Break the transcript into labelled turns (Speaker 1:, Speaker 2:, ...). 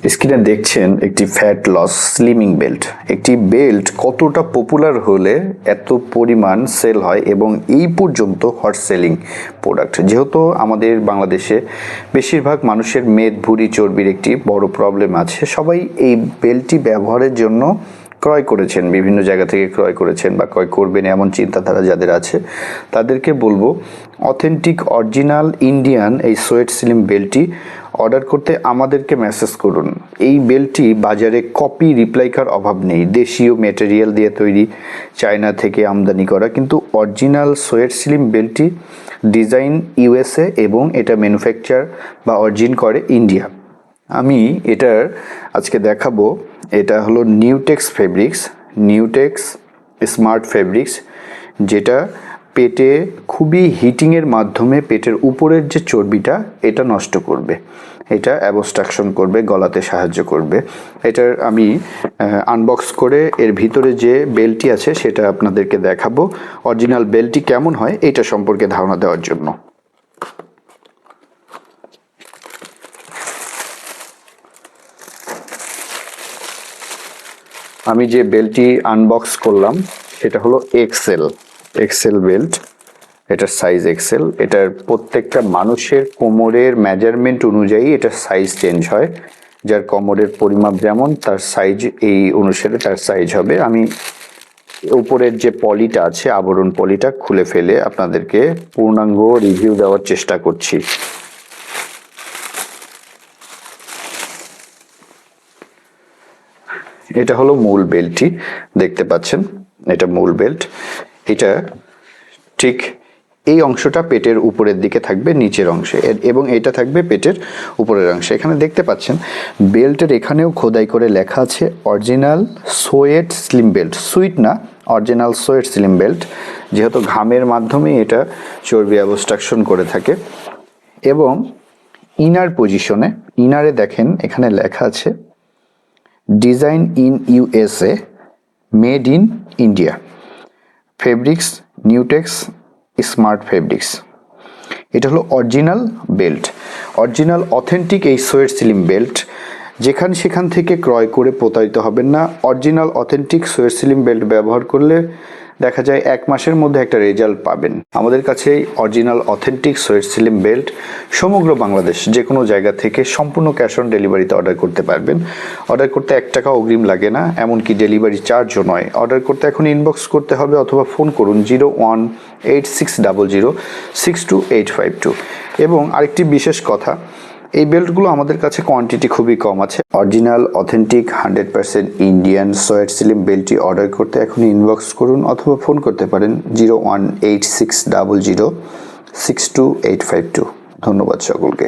Speaker 1: স্ক্রিনে দেখছেন একটি ফ্যাট লস স্লিমিং বেল্ট। একটি বেল্ট কতটা পপুলার হলে এত পরিমাণ সেল হয় এবং এই পর্যন্ত হট সেলিং প্রোডাক্ট। যেহেতু আমাদের বাংলাদেশে বেশিরভাগ মানুষের মেদ ভুঁড়ি চর্বির একটি বড় প্রবলেম আছে, সবাই এই বেল্টটি ব্যবহারের জন্য ক্রয় করেছেন, বিভিন্ন জায়গা থেকে ক্রয় করেছেন বা ক্রয় করবেন এমন চিন্তাধারা যাদের আছে তাদেরকে বলবো অথেন্টিক অরিজিনাল ইন্ডিয়ান এই সোয়েট স্লিম বেল্টটি অর্ডার করতে আমাদেরকে মেসেজ করুন। এই বেল্টটি বাজারে কপি রিপ্লাইকার অভাব নেই, দেশীয় ম্যাটেরিয়াল দিয়ে তৈরি, চায়না থেকে আমদানি করা, কিন্তু অরিজিনাল সোয়েট স্লিম বেল্টটি ডিজাইন ইউএসএ এবং এটা ম্যানুফ্যাকচার বা অরিজিন করে ইন্ডিয়া। আমি এটার আজকে দেখাবো। এটা হলো নিউটেক্স ফেব্রিক্স, নিউটেক্স স্মার্ট ফেব্রিক্স, যেটা পেটে খুবই হিটিংয়ের মাধ্যমে পেটের উপরের যে চর্বিটা এটা নষ্ট করবে, এটা অ্যাবস্ট্রাকশন করবে, গলাতে সাহায্য করবে। এটার আমি আনবক্স করে এর ভিতরে যে বেল্টটি আছে সেটা আপনাদেরকে দেখাবো, অরিজিনাল বেল্টটি কেমন হয় এটা সম্পর্কে ধারণা দেওয়ার জন্য। আমি যে বেল্টটি আনবক্স করলাম সেটা হলো এক্সেল বেল্ট। এটার সাইজ এক্সেল। এটার প্রত্যেকটা মানুষের কোমরের মেজারমেন্ট অনুযায়ী এটার সাইজ চেঞ্জ হয়, যার কোমরের পরিমাপ যেমন তার সাইজ এই অনুসারে তার সাইজ হবে। আমি উপরের যে পলিটা আছে, আবরণ পলিটা খুলে ফেলে আপনাদেরকে পূর্ণাঙ্গ রিভিউ দেওয়ার চেষ্টা করছি। এটা হলো মূল বেল্টটি, দেখতে পাচ্ছেন এটা মূল বেল্ট। এটা ঠিক এই অংশটা পেটের উপরের দিকে থাকবে, নিচের অংশে, এবং এটা থাকবে পেটের উপরের অংশে। এখানে দেখতে পাচ্ছেন বেল্টের এখানেও খোদাই করে লেখা আছে original sweat slim belt. Sweet না, অরিজিনাল সোয়েট স্লিম বেল্ট, যেহেতু ঘামের মাধ্যমে এটা চর্বি অ্যাবস্ট্রাকশন করে থাকে। এবং ইনার পজিশনে, ইনারে দেখেন এখানে লেখা আছে design in USA, made in India, fabrics নিউটেক্স smart fabrics. এটা হলো অরিজিনাল বেল্ট, অরিজিনাল অথেন্টিক এই সোয়েট স্লিম বেল্ট। সেখান থেকে ক্রয় করে প্রতারিত হবেন না। Original authentic sweat slim belt ব্যবহার করলে দেখা যায় 1 মাসের মধ্যে একটা রেজাল্ট পাবেন। আমাদের কাছে original authentic sweat slim belt সমগ্র বাংলাদেশ যে কোনো জায়গা থেকে সম্পূর্ণ ক্যাশ অন ডেলিভারিতে অর্ডার করতে পারবেন। অর্ডার করতে 1 টাকা অগ্রিম লাগে না, এমনকি ডেলিভারি চার্জও নয়। অর্ডার করতে এখন ইনবক্স করতে হবে অথবা ফোন করুন 018600628552। এবং আরেকটি বিশেষ কথা, এই বেল্টগুলো আমাদের কাছে কোয়ান্টিটি খুবই কম আছে। Original authentic 100% Indian sweat slim বেল্টটি অর্ডার করতে এখন ইনবক্স করুন অথবা ফোন করতে পারেন 018600628552। ধন্যবাদ সকলকে।